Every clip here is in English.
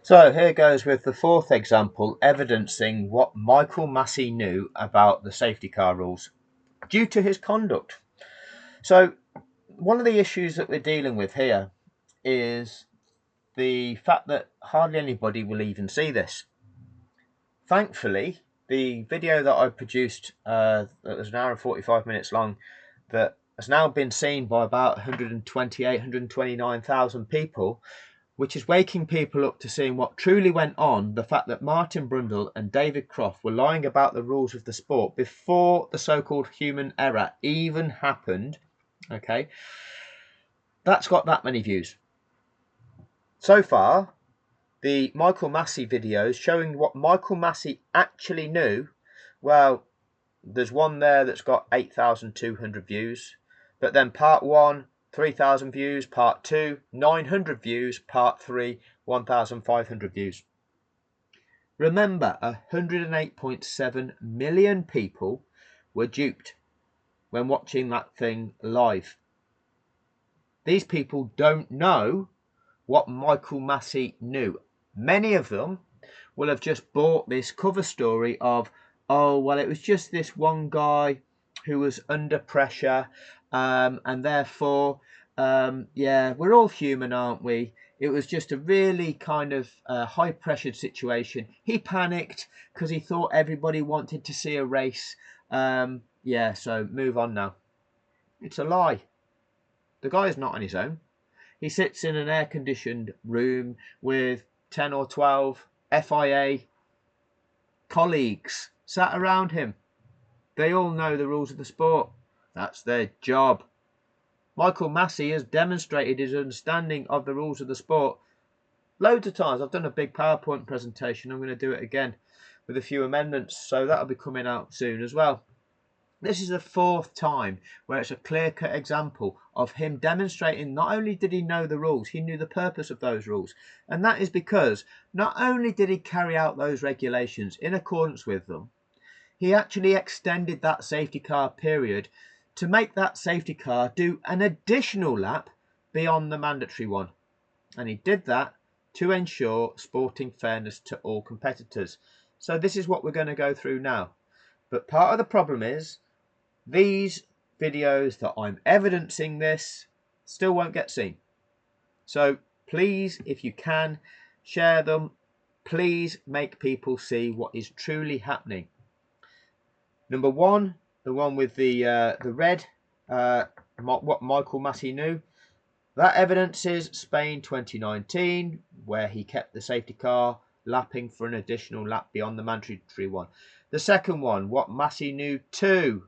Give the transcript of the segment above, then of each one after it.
So here goes with the fourth example, evidencing what Michael Masi knew about the safety car rules due to his conduct. So one of the issues that we're dealing with here is the fact that hardly anybody will even see this. Thankfully, the video that I produced that was an hour and 45 minutes long that has now been seen by about 128, 129,000 people, which is waking people up to seeing what truly went on, the fact that Martin Brundle and David Croft were lying about the rules of the sport before the so-called human error even happened. Okay, that's got that many views. So far, the Michael Masi videos showing what Michael Masi actually knew, well, there's one there that's got 8,200 views, but then part 1, 3,000 views, part 2, 900 views, part 3, 1,500 views. Remember, 108.7 million people were duped when watching that thing live. These people don't know what Michael Masi knew. Many of them will have just bought this cover story of, oh, well, it was just this one guy who was under pressure, and therefore, yeah, we're all human, aren't we? It was just a really kind of high-pressured situation. He panicked because he thought everybody wanted to see a race. Yeah, so move on now. It's a lie. The guy is not on his own. He sits in an air-conditioned room with 10 or 12 FIA colleagues sat around him. They all know the rules of the sport. That's their job. Michael Masi has demonstrated his understanding of the rules of the sport loads of times. I've done a big PowerPoint presentation. I'm going to do it again with a few amendments, so that'll be coming out soon as well. This is the fourth time where it's a clear-cut example of him demonstrating not only did he know the rules, he knew the purpose of those rules. And that is because not only did he carry out those regulations in accordance with them, he actually extended that safety car period to make that safety car do an additional lap beyond the mandatory one. And he did that to ensure sporting fairness to all competitors. So this is what we're going to go through now. But part of the problem is these videos that I'm evidencing this still won't get seen. So please, if you can, share them. Please make people see what is truly happening. Number one, the one with the red, what Michael Masi knew. That evidences Spain 2019, where he kept the safety car lapping for an additional lap beyond the mandatory one. The second one, what Masi knew too,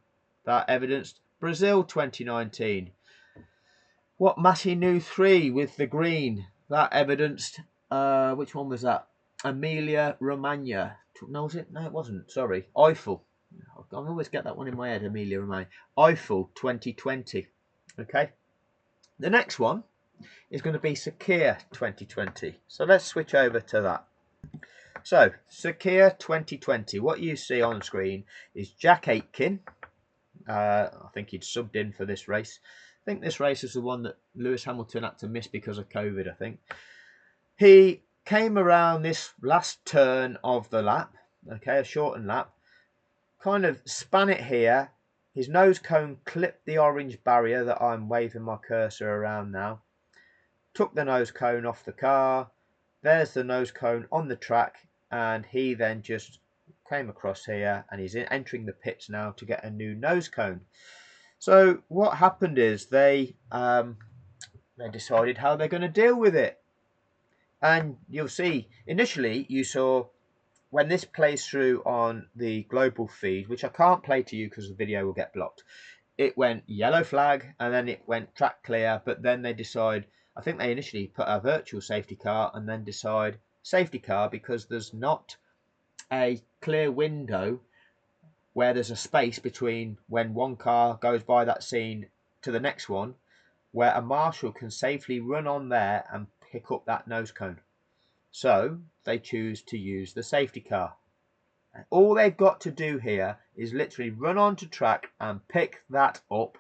that evidenced Brazil 2019. What Masi knew 3 with the green, that evidenced, which one was that? Emilia Romagna. No, was it? No, it wasn't. Sorry. Eiffel. I always get that one in my head, Emilia Romagna. Eiffel 2020. Okay. The next one is going to be Sakhir 2020. So let's switch over to that. So, Sakhir 2020. What you see on screen is Jack Aitken. I think he'd subbed in for this race. I think this race is the one that Lewis Hamilton had to miss because of COVID, I think. He came around this last turn of the lap, okay, a shortened lap, kind of span it here. His nose cone clipped the orange barrier that I'm waving my cursor around now. Took the nose cone off the car. There's the nose cone on the track, and he then just came across here, and he's entering the pits now to get a new nose cone. So what happened is they decided how they're going to deal with it. And you'll see, initially you saw when this plays through on the global feed, which I can't play to you because the video will get blocked, it went yellow flag and then it went track clear, but then they decide, I think they initially put a virtual safety car and then decide safety car because there's not a clear window where there's a space between when one car goes by that scene to the next one, where a marshal can safely run on there and pick up that nose cone. So they choose to use the safety car. And all they've got to do here is literally run onto track and pick that up,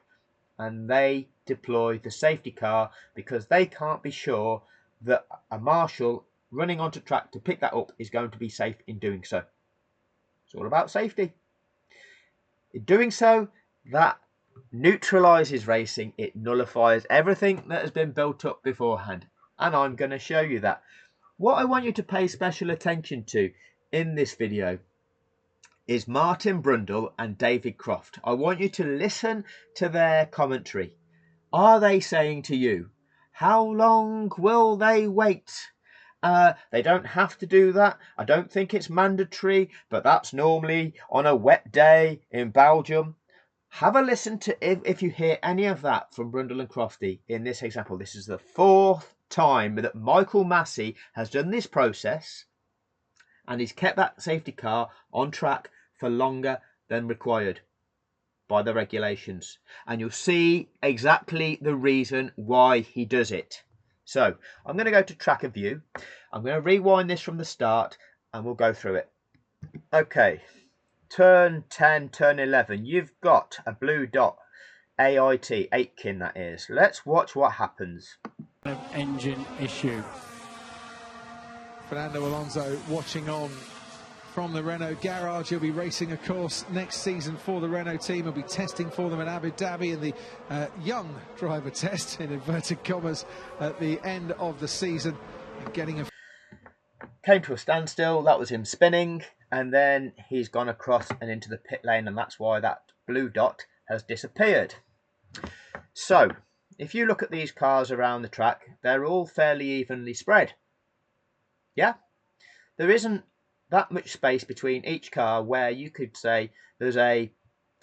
and they deploy the safety car because they can't be sure that a marshal running onto track to pick that up is going to be safe in doing so. It's all about safety. In doing so, that neutralizes racing. It nullifies everything that has been built up beforehand. And I'm going to show you that. What I want you to pay special attention to in this video is Martin Brundle and David Croft. I want you to listen to their commentary. Are they saying to you, how long will they wait? They don't have to do that. I don't think it's mandatory, but that's normally on a wet day in Belgium. Have a listen to if you hear any of that from Brundle and Crofty in this example. This is the 4th time that Michael Masi has done this process, and he's kept that safety car on track for longer than required by the regulations. And you'll see exactly the reason why he does it. So I'm going to go to track and view. I'm going to rewind this from the start and we'll go through it. Okay, turn 10, turn 11. You've got a blue dot, AIT, Aitken that is. Let's watch what happens. Engine issue. Fernando Alonso watching on from the Renault garage. He'll be racing a course next season for the Renault team. He'll be testing for them in Abu Dhabi in the young driver test, in inverted commas, at the end of the season. And getting a... Came to a standstill, that was him spinning, and then he's gone across and into the pit lane, and that's why that blue dot has disappeared. So, if you look at these cars around the track, they're all fairly evenly spread. Yeah? There isn't that much space between each car where you could say there's a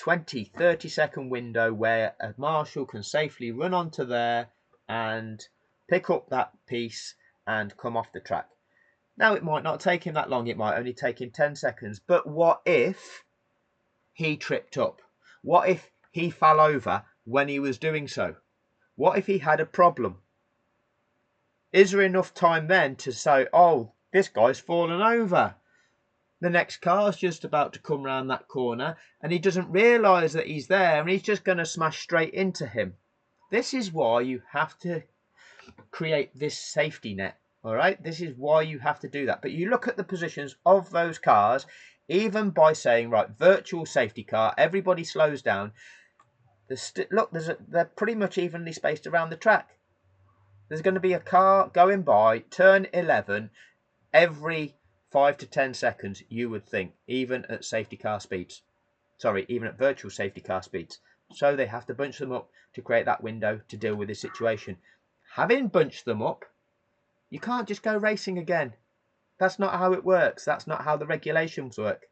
20-30 second window where a marshal can safely run onto there and pick up that piece and come off the track. Now, it might not take him that long. It might only take him 10 seconds. But what if he tripped up? What if he fell over when he was doing so? What if he had a problem? Is there enough time then to say, oh, this guy's fallen over? The next car's just about to come round that corner and he doesn't realise that he's there and he's just going to smash straight into him. This is why you have to create this safety net, all right? This is why you have to do that. But you look at the positions of those cars, even by saying, right, virtual safety car, everybody slows down. Look, they're pretty much evenly spaced around the track. There's going to be a car going by, turn 11, every 5 to 10 seconds, you would think, even at safety car speeds. Sorry, even at virtual safety car speeds. So they have to bunch them up to create that window to deal with this situation. Having bunched them up, you can't just go racing again. That's not how it works. That's not how the regulations work.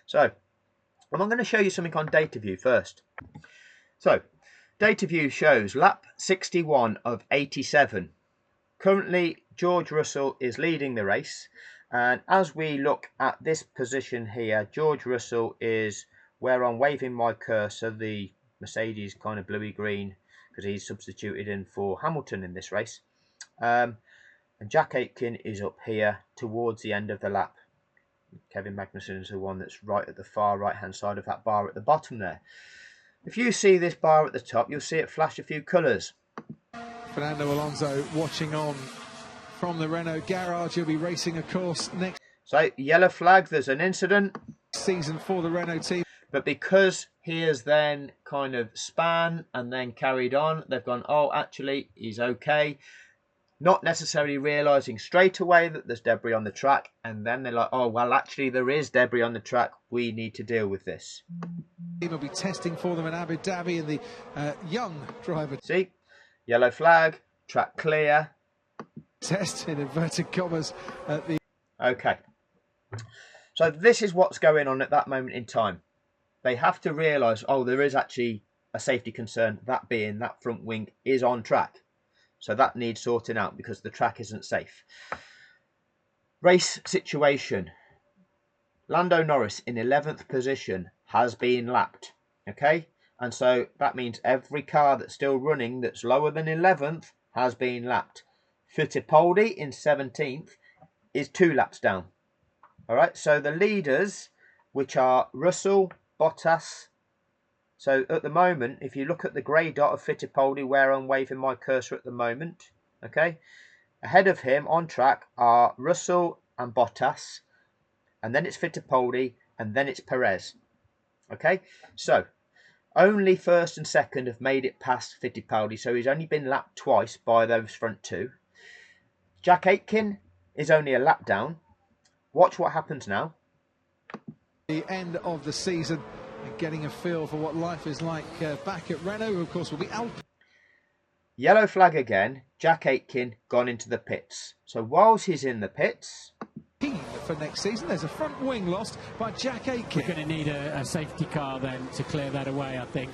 So, I'm going to show you something on data view first. So, data view shows lap 61 of 87. Currently, George Russell is leading the race. And as we look at this position here, George Russell is where I'm waving my cursor, the Mercedes kind of bluey green, because he's substituted in for Hamilton in this race. And Jack Aitken is up here towards the end of the lap. Kevin Magnussen is the one that's right at the far right hand side of that bar at the bottom there. If you see this bar at the top, you'll see it flash a few colours. Fernando Alonso watching on from the Renault garage. He'll be racing a course next... So, yellow flag, there's an incident. ...season for the Renault team. But because he has then kind of span and then carried on, they've gone, oh, actually, he's okay. Not necessarily realising straight away that there's debris on the track. And then they're like, oh, well, actually, there is debris on the track. We need to deal with this. He'll be testing for them in Abu Dhabi in the young driver... See? Yellow flag, track clear. Test, in inverted commas, at the... Okay. So this is what's going on at that moment in time. They have to realise, oh, there is actually a safety concern, that being that front wing is on track. So that needs sorting out because the track isn't safe. Race situation. Lando Norris in 11th position has been lapped. Okay? And so that means every car that's still running that's lower than 11th has been lapped. Fittipaldi in 17th is 2 laps down. All right, so the leaders, which are Russell, Bottas. So at the moment, if you look at the grey dot of Fittipaldi, where I'm waving my cursor at the moment, okay, Ahead of him on track are Russell and Bottas, and then it's Fittipaldi, and then it's Perez. Okay, so only first and second have made it past Fittipaldi, so he's only been lapped twice by those front two. Jack Aitken is only a lap down. Watch what happens now. The end of the season and getting a feel for what life is like back at Renault, of course, will be Alpine. Yellow flag again. Jack Aitken gone into the pits. So whilst he's in the pits, For next season, there's a front wing lost by Jack Aitken. We're going to need a safety car then to clear that away, I think.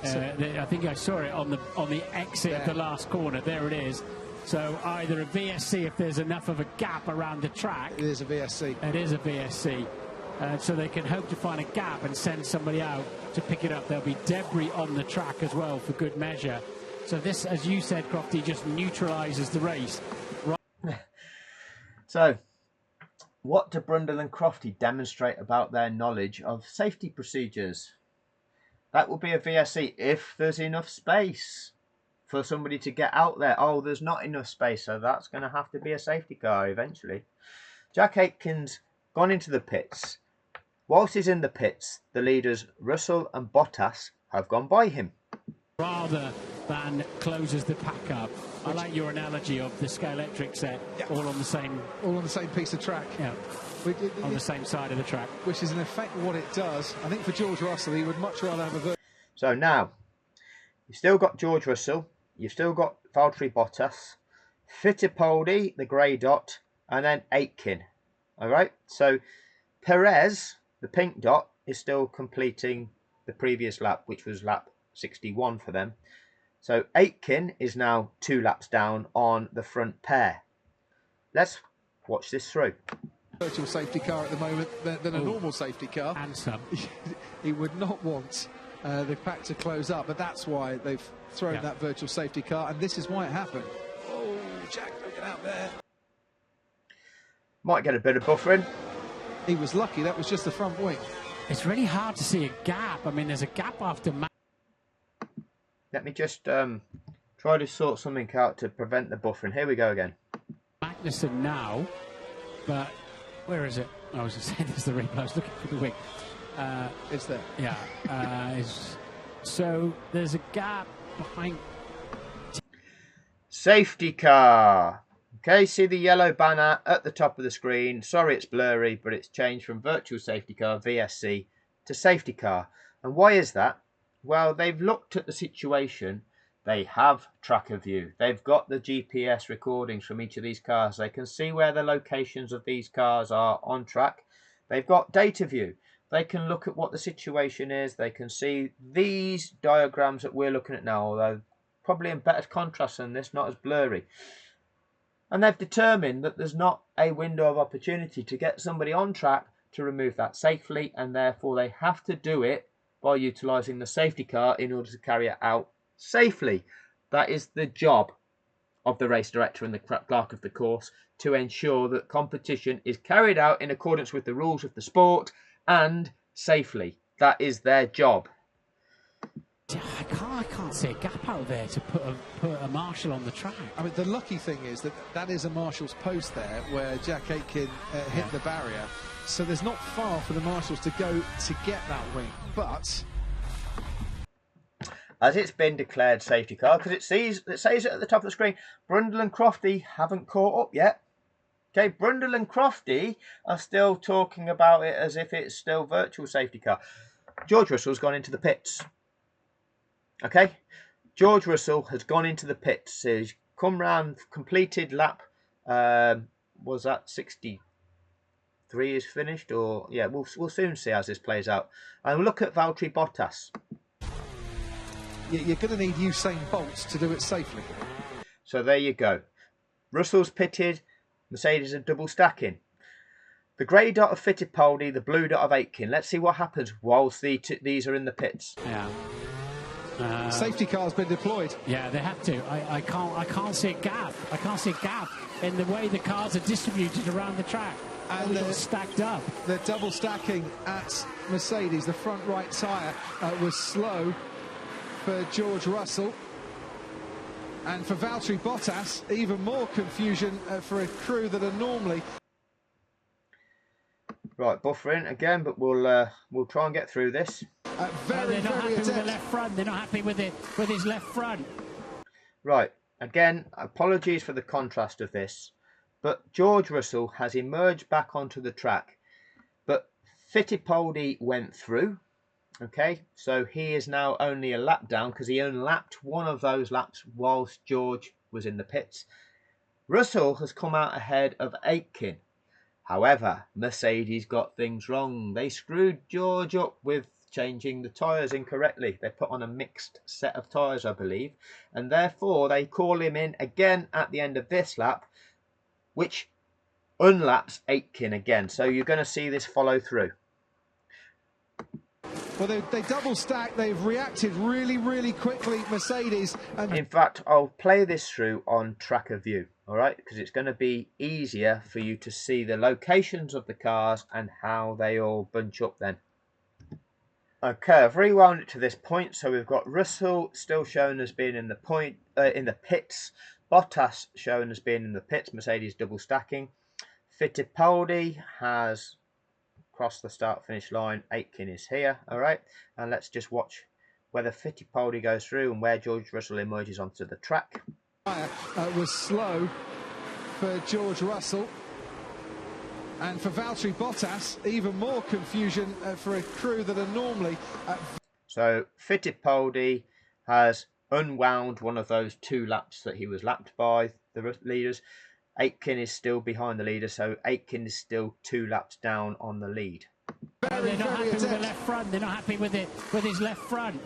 I think I saw it on the exit of the last corner. There it is. So either a VSC if there's enough of a gap around the track. It is a VSC. It is a VSC. So they can hope to find a gap and send somebody out to pick it up. There'll be debris on the track as well for good measure. So this, as you said, Crofty, just neutralises the race. So what do Brundle and Crofty demonstrate about their knowledge of safety procedures? That will be a VSC if there's enough space for somebody to get out there. Oh, there's not enough space, so that's going to have to be a safety car eventually. Jack Aitken's gone into the pits. Whilst he's in the pits, the leaders Russell and Bottas have gone by him. Rather than closes the pack up. I like your analogy of the Scalextric set, all on the same Piece of track. Yeah, on the same side of the track. Which is in effect what it does. I think for George Russell, he would much rather have a... So now, you've still got George Russell, you've still got Valtteri Bottas, Fittipaldi, the grey dot, and then Aitken. All right, so Perez, the pink dot, is still completing the previous lap, which was lap 61 for them. So Aitken is now 2 laps down on the front pair. Let's watch this through. Virtual safety car at the moment than a normal safety car. And some. He would not want the pack to close up, but that's why they've thrown that virtual safety car, and this is why it happened. Oh, Jack looking out there. Might get a bit of buffering. He was lucky, that was just the front wing. It's really hard to see a gap. I mean, there's a gap after... Let me just try to sort something out to prevent the buffering. Here we go again. Magnussen now, but where is it? I was just saying there's the replay. I was looking for the wing. It's there. Yeah. So there's a gap behind. Safety car. Okay, see the yellow banner at the top of the screen. Sorry it's blurry, but it's changed from virtual safety car, VSC, to safety car. And why is that? Well, they've looked at the situation. They have tracker view. They've got the GPS recordings from each of these cars. They can see where the locations of these cars are on track. They've got data view. They can look at what the situation is. They can see these diagrams that we're looking at now, although probably in better contrast than this, not as blurry. And they've determined that there's not a window of opportunity to get somebody on track to remove that safely, and therefore they have to do it by utilising the safety car in order to carry it out safely. That is the job of the race director and the clerk of the course, to ensure that competition is carried out in accordance with the rules of the sport and safely. That is their job. I can't see a gap out there to put a marshal on the track. I mean, the lucky thing is that is a marshal's post there where Jack Aitken hit the barrier. So there's not far for the marshals to go to get that wing. But as it's been declared safety car, because it says it at the top of the screen, Brundle and Crofty haven't caught up yet. Okay, Brundle and Crofty are still talking about it as if it's still virtual safety car. George Russell's gone into the pits. Okay, George Russell has gone into the pits. He's come round, completed lap, was that 63 is finished? Or, yeah, we'll soon see as this plays out. And we'll look at Valtteri Bottas. You're going to need Usain Bolt to do it safely. So there you go. Russell's pitted, Mercedes are double stacking. The grey dot of Fittipaldi, the blue dot of Aitken. Let's see what happens whilst these are in the pits. Yeah. Safety car's been deployed. Yeah, they have to. I can't see a gap. I can't see a gap in the way the cars are distributed around the track. And they're stacked up. They're double stacking at Mercedes. The front right tyre was slow for George Russell. And for Valtteri Bottas, even more confusion for a crew that are normally... Right, buffering again, but we'll try and get through this. Very, they're not happy adept. with the left front. They're not happy with his left front. Right, again, apologies for the contrast of this, but George Russell has emerged back onto the track, but Fittipaldi went through. Okay, so he is now only a lap down because he unlapped one of those laps whilst George was in the pits. Russell has come out ahead of Aitken. However, Mercedes got things wrong. They screwed George up with changing the tyres incorrectly. They put on a mixed set of tyres, I believe, and therefore they call him in again at the end of this lap, which unlaps Aitken again. So you're going to see this follow through. Well, they double stack. They've reacted really, really quickly, Mercedes. And in fact, I'll play this through on tracker view, all right, because it's going to be easier for you to see the locations of the cars and how they all bunch up then. Okay, I've rewound it to this point, so we've got Russell still shown as being in the pits, Bottas shown as being in the pits, Mercedes double stacking. Fittipaldi has crossed the start finish line, Aitken is here, all right, and let's just watch whether Fittipaldi goes through and where George Russell emerges onto the track. Was slow for George Russell. And for Valtteri Bottas, even more confusion for a crew that are normally... So Fittipaldi has unwound one of those 2 laps that he was lapped by the leaders. Aitken is still behind the leader, so Aitken is still 2 laps down on the lead. They're not happy with the left front. They're not happy with his left front.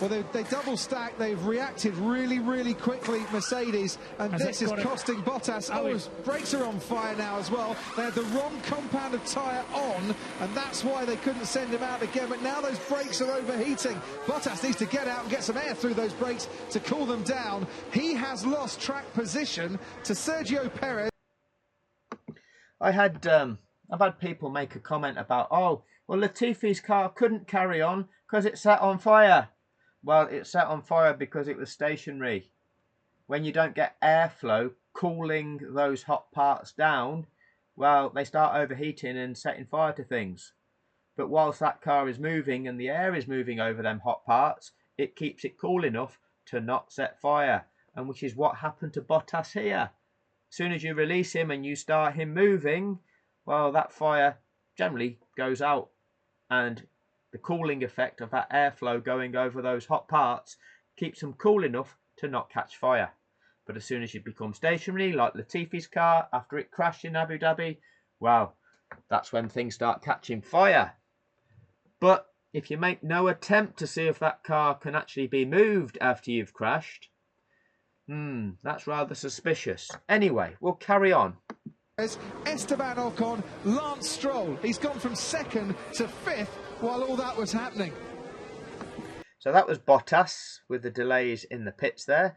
Well, they double stack. They've reacted really, really quickly, Mercedes, and this is costing Bottas. Oh, his brakes are on fire now as well. They had the wrong compound of tyre on, and that's why they couldn't send him out again. But now those brakes are overheating. Bottas needs to get out and get some air through those brakes to cool them down. He has lost track position to Sergio Perez. I've had people make a comment about, oh, well, Latifi's car couldn't carry on because it set on fire. Well, it set on fire because it was stationary. When you don't get airflow cooling those hot parts down, well, they start overheating and setting fire to things. But whilst that car is moving and the air is moving over them hot parts, it keeps it cool enough to not set fire, and which is what happened to Bottas here. As soon as you release him and you start him moving, well, that fire generally goes out, and the cooling effect of that airflow going over those hot parts keeps them cool enough to not catch fire. But as soon as you become stationary, like Latifi's car after it crashed in Abu Dhabi, well, that's when things start catching fire. But if you make no attempt to see if that car can actually be moved after you've crashed, that's rather suspicious. Anyway, we'll carry on. Esteban Ocon, Lance Stroll. He's gone from 2nd to 5th while all that was happening. So that was Bottas with the delays in the pits there.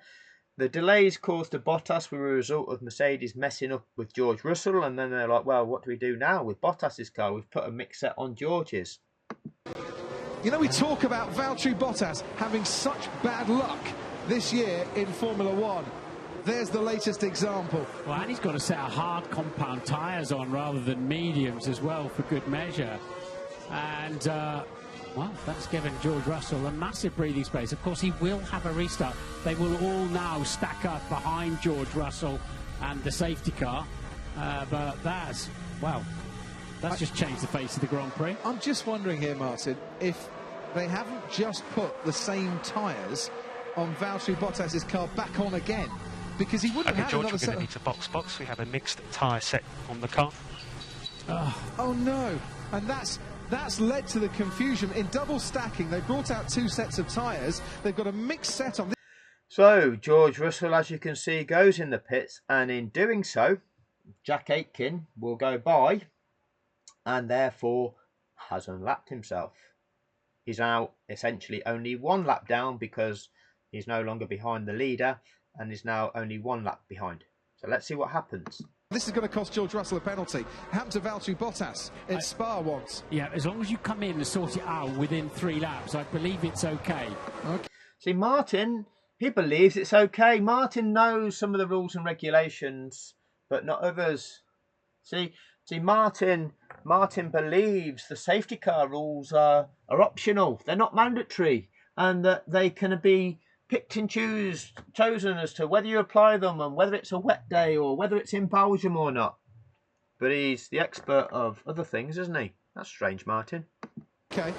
The delays caused to Bottas were a result of Mercedes messing up with George Russell, and then they're like, well, what do we do now with Bottas's car? We've put a mix set on George's. You know, we talk about Valtteri Bottas having such bad luck this year in Formula One. There's the latest example. Well, and he's got a set of hard compound tyres on rather than mediums as well for good measure. And, well, that's given George Russell a massive breathing space. Of course, he will have a restart. They will all now stack up behind George Russell and the safety car. But that's just changed the face of the Grand Prix. I'm just wondering here, Martin, if they haven't just put the same tyres on Valtteri Bottas's car back on again. Because he wouldn't have George, another set. We're going to need to box. We have a mixed tyre set on the car. Oh no! And that's led to the confusion in double stacking. They brought out 2 sets of tyres. They've got a mixed set on. So George Russell, as you can see, goes in the pits, and in doing so, Jack Aitken will go by, and therefore has unlapped himself. He's now essentially only 1 lap down because he's no longer behind the leader, and is now only 1 lap behind. So let's see what happens. This is going to cost George Russell a penalty. It happened to Valtteri Bottas in Spa once. Yeah, as long as you come in and sort it out within 3 laps, I believe it's okay. See, Martin He believes it's okay. Martin knows some of the rules and regulations, but not others. See, Martin believes the safety car rules are optional. They're not mandatory, and that they can be picked and chosen as to whether you apply them and whether it's a wet day or whether it's in Belgium or not. But he's the expert of other things, isn't he? That's strange, Martin. Okay.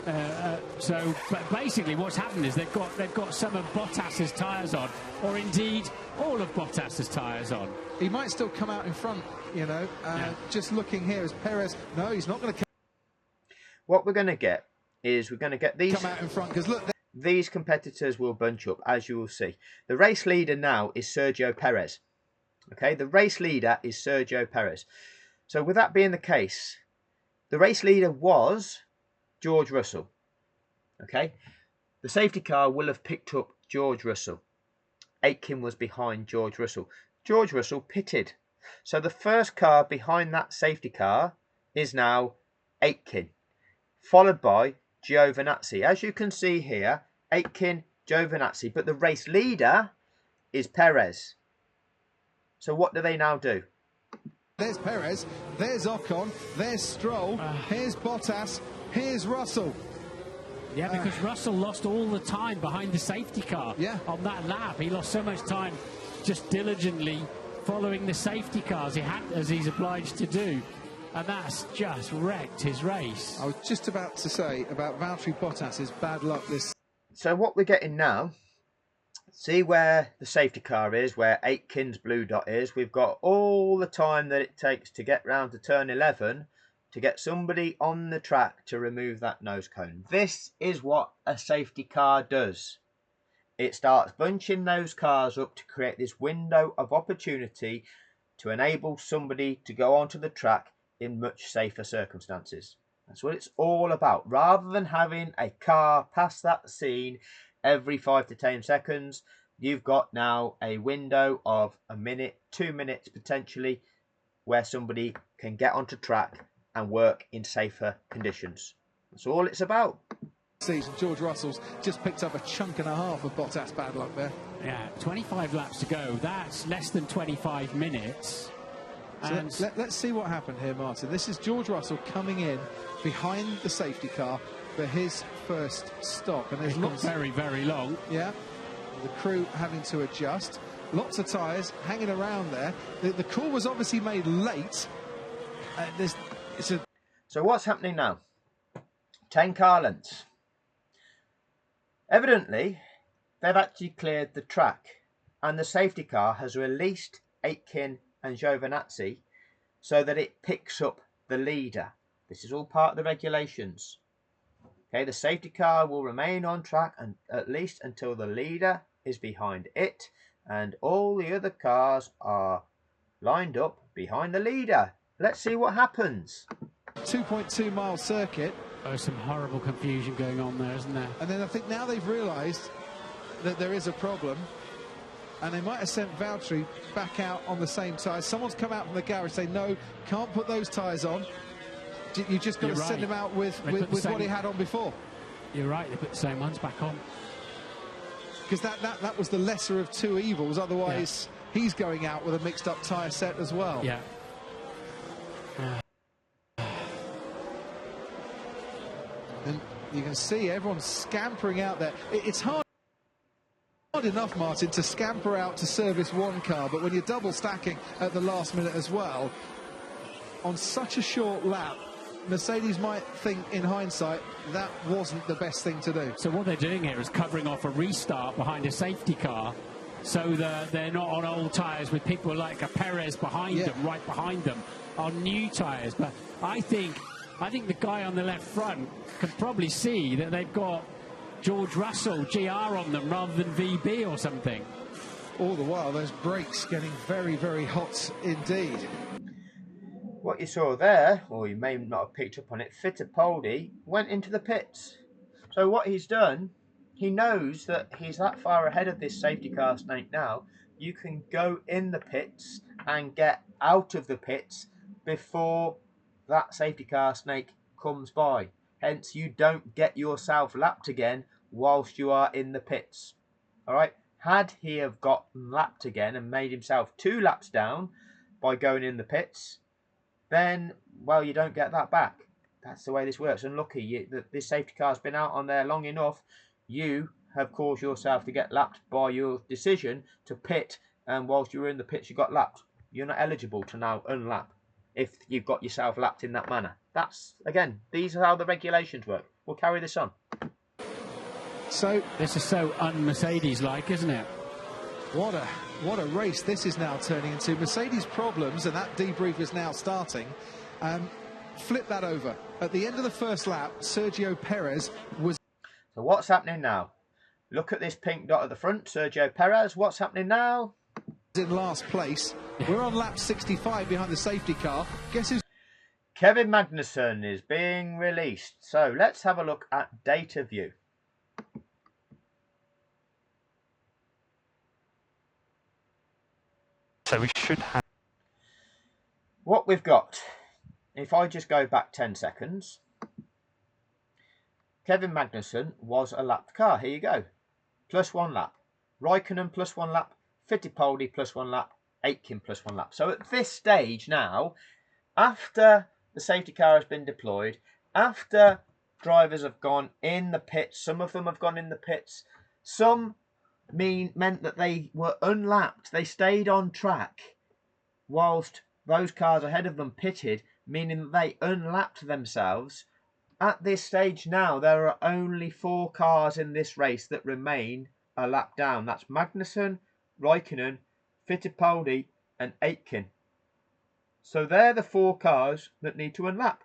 So basically what's happened is they've got some of Bottas's tyres on, or indeed all of Bottas's tyres on. He might still come out in front, you know. Just looking here as Perez. No, he's not going to What we're going to get is these come out in front, because look. These competitors will bunch up, as you will see. The race leader now is Sergio Perez. Okay, the race leader is Sergio Perez. So with that being the case, the race leader was George Russell. Okay, the safety car will have picked up George Russell. Aitken was behind George Russell. George Russell pitted. So the first car behind that safety car is now Aitken, followed by Giovinazzi. As you can see here, Aitken, Giovinazzi, but the race leader is Perez. So what do they now do? There's Perez, there's Ocon, there's Stroll, here's Bottas, here's Russell. Yeah, because Russell lost all the time behind the safety car on that lap. He lost so much time just diligently following the safety cars as he's obliged to do. And that's just wrecked his race. I was just about to say about Valtteri Bottas's bad luck this. So what we're getting now, see where the safety car is, where Aitken's blue dot is. We've got all the time that it takes to get round to turn 11 to get somebody on the track to remove that nose cone. This is what a safety car does. It starts bunching those cars up to create this window of opportunity to enable somebody to go onto the track in much safer circumstances. That's what it's all about. Rather than having a car pass that scene every 5 to 10 seconds, you've got now a window of a minute, 2 minutes potentially, where somebody can get onto track and work in safer conditions. That's all it's about. Season, George Russell's just picked up a chunk and a half of Bottas bad luck there. Yeah, 25 laps to go. That's less than 25 minutes. So let's see what happened here, Martin. This is George Russell coming in behind the safety car for his first stop. And there's lots very, very long. Yeah, the crew having to adjust. Lots of tyres hanging around there. The call was obviously made late. So what's happening now? 10 car lengths. Evidently, they've actually cleared the track, and the safety car has released Aitken and Giovinazzi so that it picks up the leader. This is all part of the regulations. Okay, the safety car will remain on track and at least until the leader is behind it and all the other cars are lined up behind the leader. Let's see what happens. 2.2 mile circuit. Oh, some horrible confusion going on there, isn't there? And then I think now they've realised that there is a problem, and they might have sent Valtteri back out on the same tyres. Someone's come out from the garage saying, no, can't put those tyres on. You just got to send him out with what he had on before. You're right, they put the same ones back on. Because that was the lesser of two evils. Otherwise, he's going out with a mixed up tyre set as well. Yeah. And you can see everyone's scampering out there. It's hard enough, Martin, to scamper out to service one car, but when you're double stacking at the last minute as well, on such a short lap, Mercedes might think in hindsight that wasn't the best thing to do. So what they're doing here is covering off a restart behind a safety car so that they're not on old tyres with people like a Perez behind them, right behind them, on new tyres. But I think the guy on the left front can probably see that they've got George Russell, GR on them rather than VB or something. All the while, those brakes getting very, very hot indeed. What you saw there, or you may not have picked up on it, Fittipaldi went into the pits. So what he's done, he knows that he's that far ahead of this safety car snake now. You can go in the pits and get out of the pits before that safety car snake comes by. Hence, you don't get yourself lapped again whilst you are in the pits. All right. Had he have gotten lapped again and made himself 2 laps down by going in the pits, then, well, you don't get that back. That's the way this works. Unlucky that this safety car's been out on there long enough. You have caused yourself to get lapped by your decision to pit, and whilst you were in the pits you got lapped. You're not eligible to now unlap if you've got yourself lapped in that manner. That's, again, these are how the regulations work. We'll carry this on. So this is so un-Mercedes-like, isn't it? what a race this is now turning into. Mercedes problems, and that debrief is now starting. Flip that over. At the end of the first lap, Sergio Perez was... So what's happening now? Look at this pink dot at the front, Sergio Perez. What's happening now? In last place. We're on lap 65 behind the safety car. Guess who's... Kevin Magnussen is being released. So let's have a look at data view. So we should have... What we've got, if I just go back 10 seconds, Kevin Magnussen was a lapped car. Here you go. Plus 1 lap. Raikkonen plus 1 lap. Fittipaldi plus 1 lap. Aitken plus 1 lap. So at this stage now, after the safety car has been deployed, after drivers have gone in the pits, some of them have gone in the pits, some meant that they were unlapped. They stayed on track whilst those cars ahead of them pitted, meaning that they unlapped themselves. At this stage now, there are only 4 cars in this race that remain a lap down. That's Magnussen, Raikkonen, Fittipaldi and Aitken. So they're the 4 cars that need to unlap.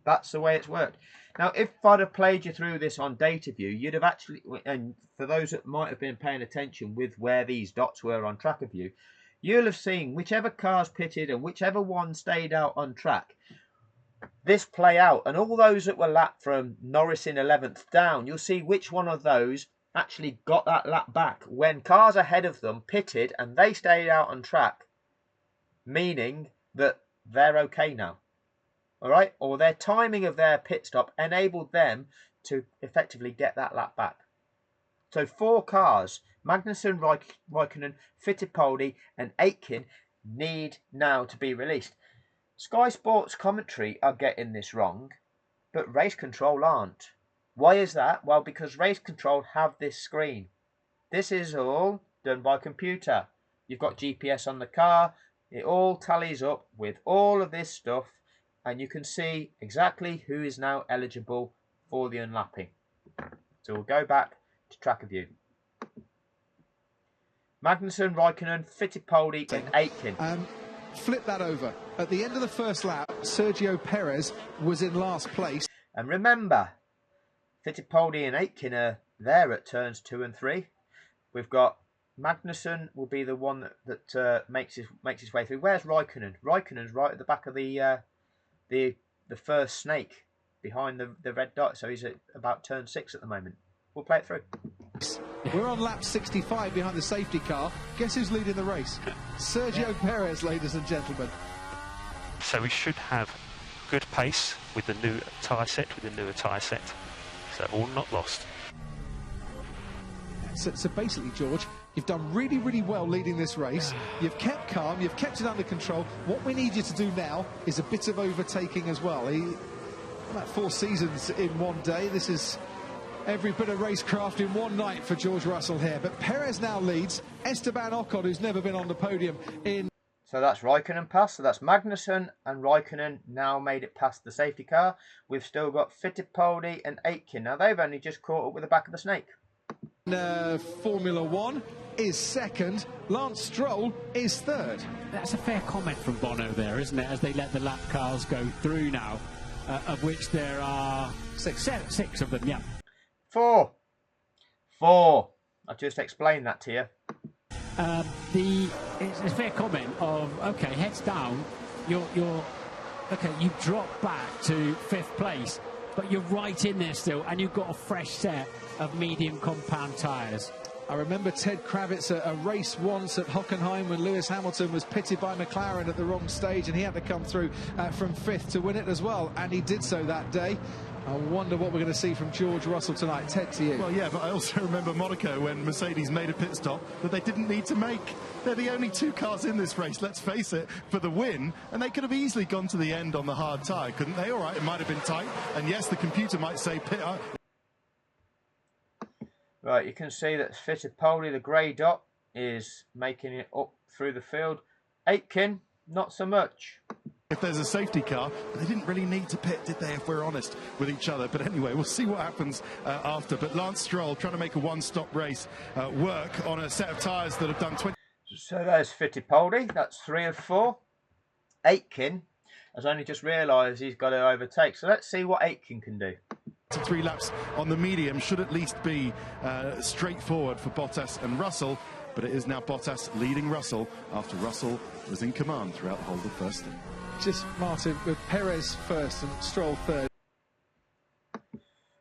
That's the way it's worked. Now, if I'd have played you through this on data view, you'd have actually, and for those that might have been paying attention with where these dots were on tracker view, you'll have seen whichever cars pitted and whichever one stayed out on track, this play out. And all those that were lapped from Norris in 11th down, you'll see which one of those actually got that lap back when cars ahead of them pitted and they stayed out on track, meaning that they're okay now. All right, or their timing of their pit stop enabled them to effectively get that lap back. So 4 cars, Magnussen, Raikkonen, Fittipaldi and Aitken, need now to be released. Sky Sports commentary are getting this wrong, but race control aren't. Why is that? Well, because race control have this screen. This is all done by computer. You've got GPS on the car. It all tallies up with all of this stuff, and you can see exactly who is now eligible for the unlapping. So we'll go back to tracker view. Magnussen, Raikkonen, Fittipaldi and Aitken. Flip that over. At the end of the first lap, Sergio Perez was in last place. And remember, Fittipaldi and Aitken are there at turns 2 and 3. We've got Magnussen will be the one that makes his way through. Where's Raikkonen? Raikkonen's right at the back of the first snake behind the red dot, so he's at about turn 6 at the moment. We'll play it through. We're on lap 65 behind the safety car. Guess who's leading the race? Sergio Perez, ladies and gentlemen. So we should have good pace with the new tyre set, So all not lost. So basically, George, you've done really, really well leading this race. You've kept calm, you've kept it under control. What we need you to do now is a bit of overtaking as well. About 4 seasons in one day. This is every bit of racecraft in one night for George Russell here. But Perez now leads. Esteban Ocon, who's never been on the podium in... So that's Raikkonen passed. So that's Magnussen and Raikkonen now made it past the safety car. We've still got Fittipaldi and Aitken. Now they've only just caught up with the back of the snake. Formula One is second. Lance Stroll is third. That's a fair comment from Bono there, isn't it? As they let the lap cars go through now, of which there are 6 of them, yeah. 4. I've just explained that to you. It's a fair comment of, okay, heads down, you're okay, you drop back to 5th place, but you're right in there still, and you've got a fresh set of medium compound tyres. I remember Ted Kravitz at a race once at Hockenheim when Lewis Hamilton was pitted by McLaren at the wrong stage, and he had to come through from 5th to win it as well, and he did so that day. I wonder what we're going to see from George Russell tonight. Ted, to you. Well, yeah, but I also remember Monaco when Mercedes made a pit stop that they didn't need to make. They're the only 2 cars in this race, let's face it, for the win, and they could have easily gone to the end on the hard tyre, couldn't they? All right, it might have been tight, and yes, the computer might say pit. Right, you can see that Fittipaldi, the grey dot, is making it up through the field. Aitken, not so much. If there's a safety car, but they didn't really need to pit, did they, if we're honest with each other? But anyway, we'll see what happens after. But Lance Stroll trying to make a one-stop race work on a set of tyres that have done 20... So there's Fittipaldi, that's 3 of 4. Aitken has only just realised he's got to overtake. So let's see what Aitken can do. 3 laps on the medium should at least be straightforward for Bottas and Russell. But it is now Bottas leading Russell after Russell was in command throughout the whole of the first stint. Just Martin with Perez first and Stroll third.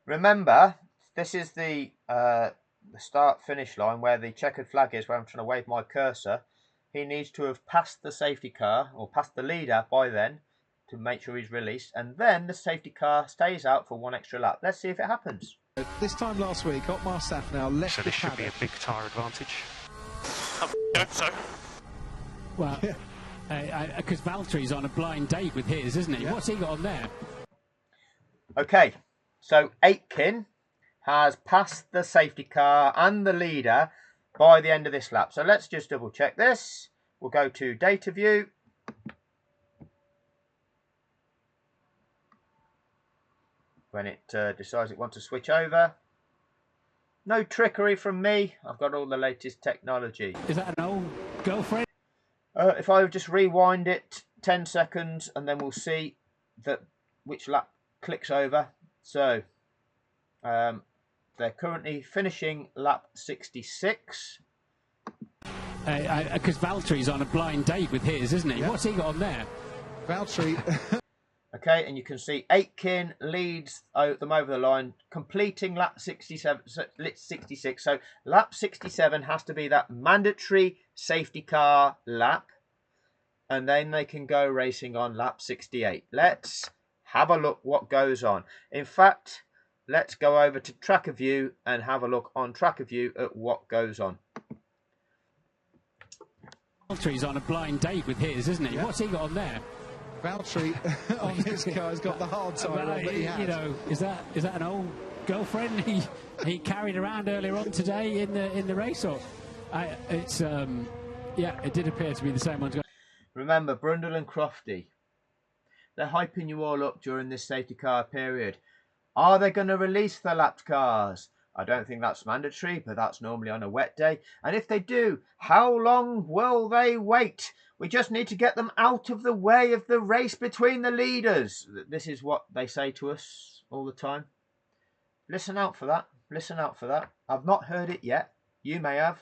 Remember, this is the start-finish line where the checkered flag is, where I'm trying to wave my cursor. He needs to have passed the safety car, or passed the leader by then, to make sure he's released, and then the safety car stays out for 1 extra lap. Let's see if it happens. This time last week, Otmar Safnauer left So the this should be paddock. a big tyre advantage. I hope so. Well, because Valtteri's on a blind date with his, isn't he? Yeah. What's he got on there? Okay, so Aitken has passed the safety car and the leader by the end of this lap. So let's just double check this. We'll go to data view. When it decides it wants to switch over. No trickery from me. I've got all the latest technology. Is that an old girlfriend? If I just rewind it 10 seconds and then we'll see that which lap clicks over. So they're currently finishing lap 66. Because Valtteri's on a blind date with his, isn't he? Yeah. What's he got on there? Valtteri. Okay, and you can see Aitken leads them over the line, completing lap 66. So lap 67 has to be that mandatory safety car lap, and then they can go racing on lap 68. Let's have a look what goes on. In fact, let's go over to Tracker View and have a look on Tracker View at what goes on. Valtteri's on a blind date with his, isn't he? Yeah. What's he got on there? Valtteri on his car has got the hard tyre on that he had. You know, is that an old girlfriend he carried around earlier on today in the race, or yeah, it did appear to be the same one's got. Remember, Brundle and Crofty, they're hyping you all up during this safety car period. Are they going to release the lapped cars? I don't think that's mandatory, but that's normally on a wet day. And if they do, how long will they wait? We just need to get them out of the way of the race between the leaders. This is what they say to us all the time. Listen out for that. Listen out for that. I've not heard it yet. You may have,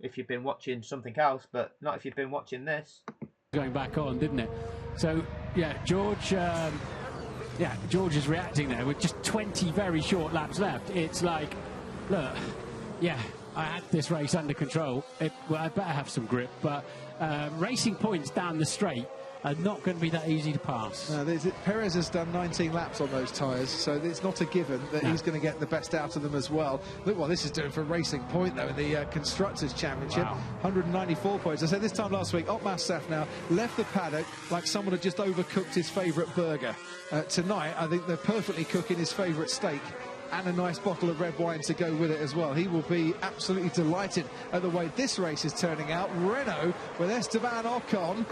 if you've been watching something else, but not if you've been watching this. Going back on, didn't it? So, yeah, George is reacting there with just 20 very short laps left. It's like, look, yeah, I had this race under control. Well, I better have some grip, but racing points down the straight are not going to be that easy to pass. No, Perez has done 19 laps on those tyres, so it's not a given that he's going to get the best out of them as well. Look what this is doing for Racing Point, though, in the Constructors' Championship. Wow. 194 points. I said this time last week, Otmar Safnauer left the paddock like someone had just overcooked his favourite burger. Tonight, I think they're perfectly cooking his favourite steak, and a nice bottle of red wine to go with it as well. He will be absolutely delighted at the way this race is turning out. Renault with Esteban Ocon.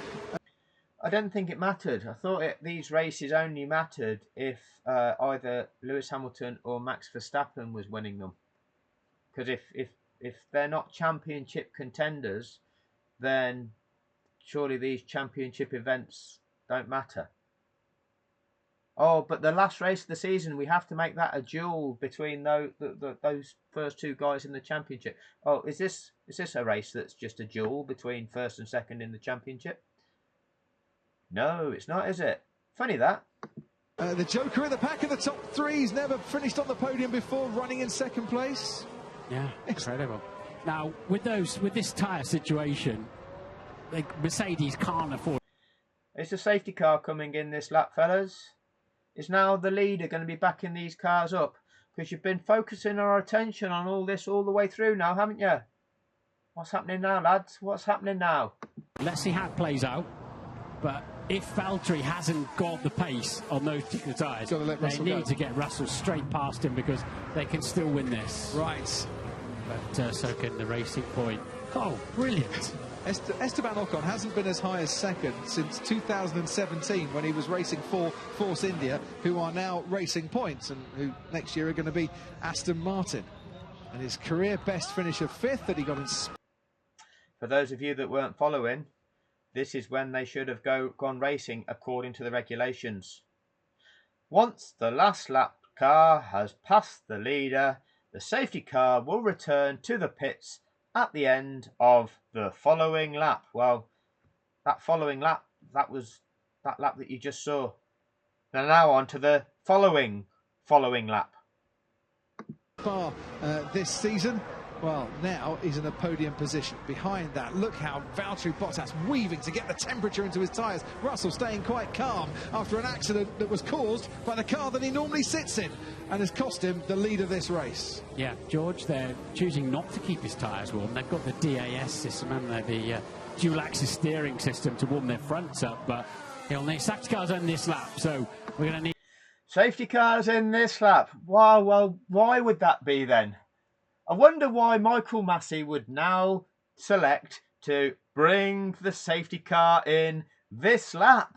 I don't think it mattered. I thought these races only mattered if either Lewis Hamilton or Max Verstappen was winning them. Because if they're not championship contenders, then surely these championship events don't matter. Oh, but the last race of the season, we have to make that a duel between those first 2 guys in the championship. Oh, is this a race that's just a duel between first and second in the championship? No, it's not, is it? Funny that. The Joker in the pack of the top 3. He's never finished on the podium before, running in second place. Yeah, incredible. Now, with this tyre situation, Mercedes can't afford. Is the safety car coming in this lap, fellas? Is now the leader going to be backing these cars up? Because you've been focusing our attention on all this all the way through now, haven't you? What's happening now, lads? What's happening now? Let's see how it plays out. But if Valtteri hasn't got the pace on those particular tyres, they need to get Russell straight past him because they can still win this. Right. But so can the Racing Point. Oh, brilliant. Esteban Ocon hasn't been as high as second since 2017 when he was racing for Force India, who are now Racing Points and who next year are going to be Aston Martin. And his career best finish of 5th that he got in... For those of you that weren't following, this is when they should have gone racing according to the regulations. Once the last lap car has passed the leader, the safety car will return to the pits at the end of the following lap. Well, that following lap, that was that lap that you just saw. Now on to the following lap. Far this season, well, now he's in a podium position. Behind that, look how Valtteri Bottas weaving to get the temperature into his tyres. Russell staying quite calm after an accident that was caused by the car that he normally sits in and has cost him the lead of this race. Yeah, George, they're choosing not to keep his tyres warm. They've got the DAS system, haven't they? The dual-axis steering system to warm their fronts up, but he'll need safety cars on this lap, so we're going to need... Safety cars in this lap. Wow, well, why would that be then? I wonder why Michael Masi would now select to bring the safety car in this lap.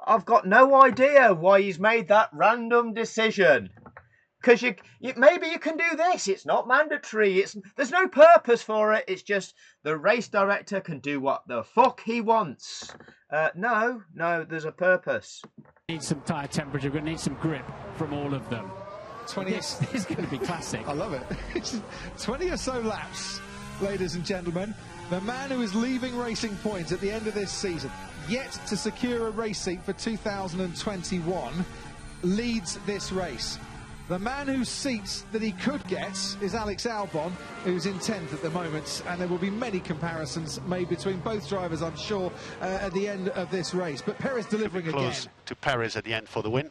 I've got no idea why he's made that random decision. Because maybe you can do this. It's not mandatory. There's no purpose for it. It's just the race director can do what the fuck he wants. No, there's a purpose. Need some tyre temperature. We're going to need some grip from all of them. 20 This is going to be classic. I love it. 20 or so laps, ladies and gentlemen. The man who is leaving Racing Point at the end of this season, yet to secure a race seat for 2021, leads this race. The man whose seats that he could get is Alex Albon, who's in 10th at the moment, and there will be many comparisons made between both drivers, I'm sure, at the end of this race. But Perez delivering again. Close to Perez at the end for the win.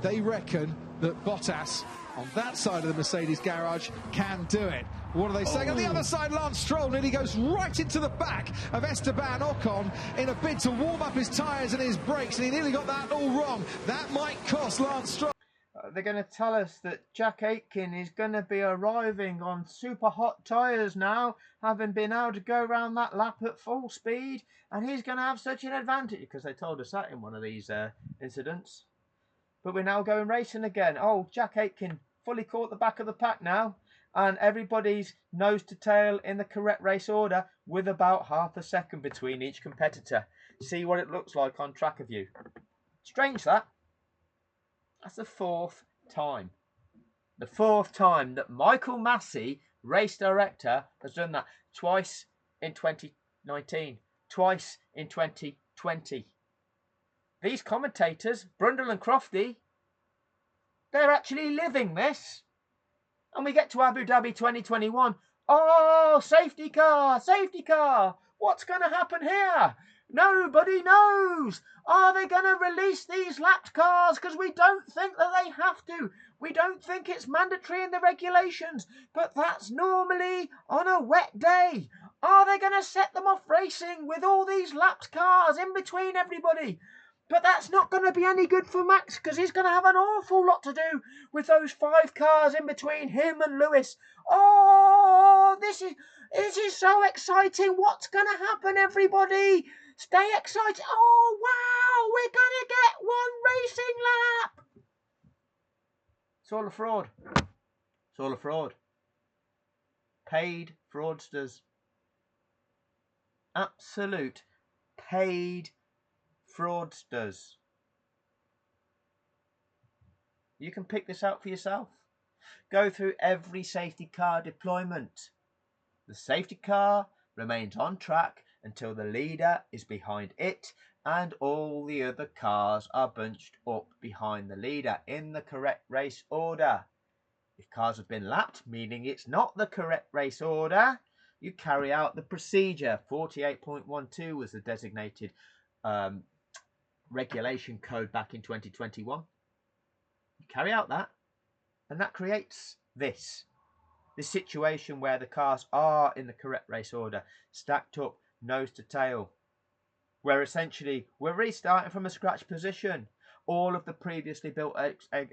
They reckon that Bottas, on that side of the Mercedes garage, can do it. What are they saying? On the other side, Lance Stroll nearly goes right into the back of Esteban Ocon in a bid to warm up his tyres and his brakes, and he nearly got that all wrong. That might cost Lance Stroll. They're going to tell us that Jack Aitken is going to be arriving on super hot tyres now, having been able to go around that lap at full speed, and he's going to have such an advantage, because they told us that in one of these incidents. But we're now going racing again. Oh, Jack Aitken fully caught the back of the pack now. And everybody's nose to tail in the correct race order with about half a second between each competitor. See what it looks like on track of you. Strange that. That's the 4th time. The 4th time that Michael Masi, race director, has done that. Twice in 2019. Twice in 2020. These commentators, Brundle and Crofty, they're actually living this. And we get to Abu Dhabi 2021. Oh, safety car, safety car. What's going to happen here? Nobody knows. Are they going to release these lapped cars? Because we don't think that they have to. We don't think it's mandatory in the regulations. But that's normally on a wet day. Are they going to set them off racing with all these lapped cars in between everybody? But that's not going to be any good for Max, because he's going to have an awful lot to do with those 5 cars in between him and Lewis. Oh, this is so exciting. What's going to happen, everybody? Stay excited. Oh, wow, we're going to get one racing lap. It's all a fraud. It's all a fraud. Paid fraudsters. Absolute paid fraudsters. You can pick this out for yourself. Go through every safety car deployment. The safety car remains on track until the leader is behind it and all the other cars are bunched up behind the leader in the correct race order. If cars have been lapped, meaning it's not the correct race order, you carry out the procedure. 48.12 was the designated regulation code back in 2021. You carry out that, and that creates this situation where the cars are in the correct race order, stacked up nose to tail, where essentially we're restarting from a scratch position. All of the previously built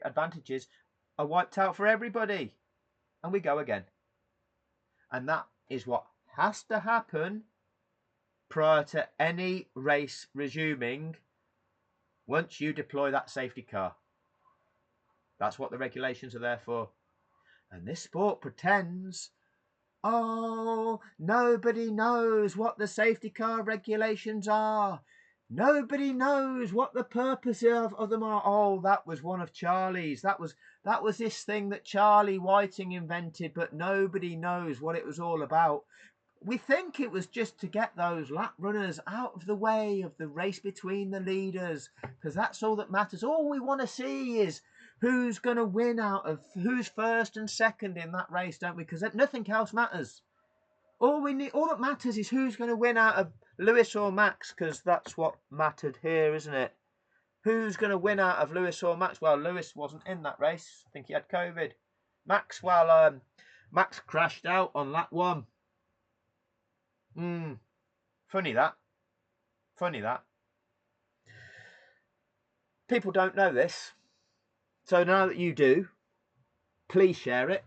advantages are wiped out for everybody, and we go again. And that is what has to happen prior to any race resuming once you deploy that safety car. That's what the regulations are there for. And this sport pretends, oh, nobody knows what the safety car regulations are. Nobody knows what the purpose of them are. Oh, that was one of Charlie's. That was this thing that Charlie Whiting invented, but nobody knows what it was all about. We think it was just to get those lap runners out of the way of the race between the leaders, because that's all that matters. All we want to see is who's going to win out of who's first and second in that race, don't we? Because nothing else matters. All that matters is who's going to win out of Lewis or Max, because that's what mattered here, isn't it? Who's going to win out of Lewis or Max? Well, Lewis wasn't in that race. I think he had COVID. Max crashed out on lap 1. Funny that. People don't know this. So now that you do, please share it.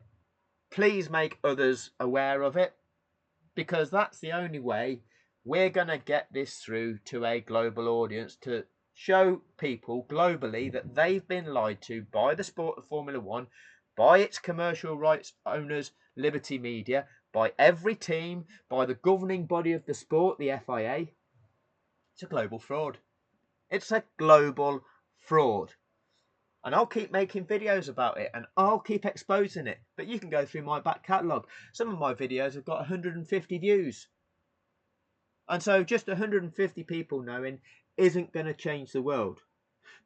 Please make others aware of it, because that's the only way we're going to get this through to a global audience, to show people globally that they've been lied to by the sport of Formula One, by its commercial rights owners, Liberty Media, by every team, by the governing body of the sport, the FIA. It's a global fraud. It's a global fraud. And I'll keep making videos about it, and I'll keep exposing it. But you can go through my back catalogue. Some of my videos have got 150 views. And so just 150 people knowing isn't going to change the world.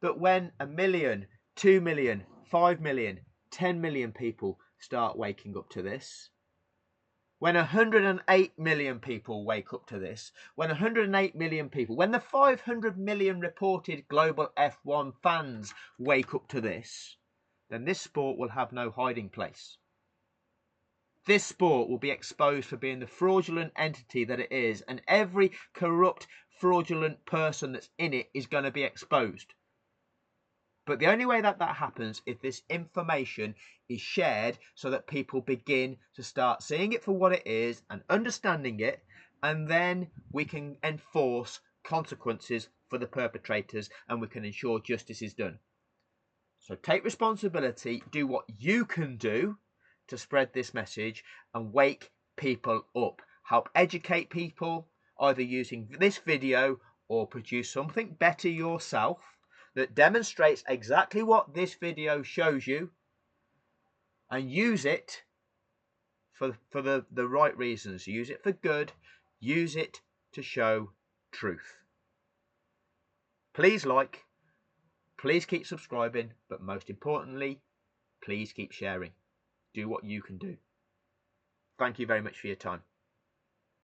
But when 1 million, 2 million, 5 million, 10 million people start waking up to this, when 108 million people wake up to this, when 108 million people, when the 500 million reported global F1 fans wake up to this, then this sport will have no hiding place. This sport will be exposed for being the fraudulent entity that it is, and every corrupt, fraudulent person that's in it is going to be exposed. But the only way that happens is this information is shared so that people begin to start seeing it for what it is and understanding it, and then we can enforce consequences for the perpetrators and we can ensure justice is done. So take responsibility, do what you can do to spread this message and wake people up. Help educate people, either using this video or produce something better yourself that demonstrates exactly what this video shows you, and use it for the right reasons. Use it for good. Use it to show truth. Please like, please keep subscribing, but most importantly, please keep sharing. Do what you can do. Thank you very much for your time.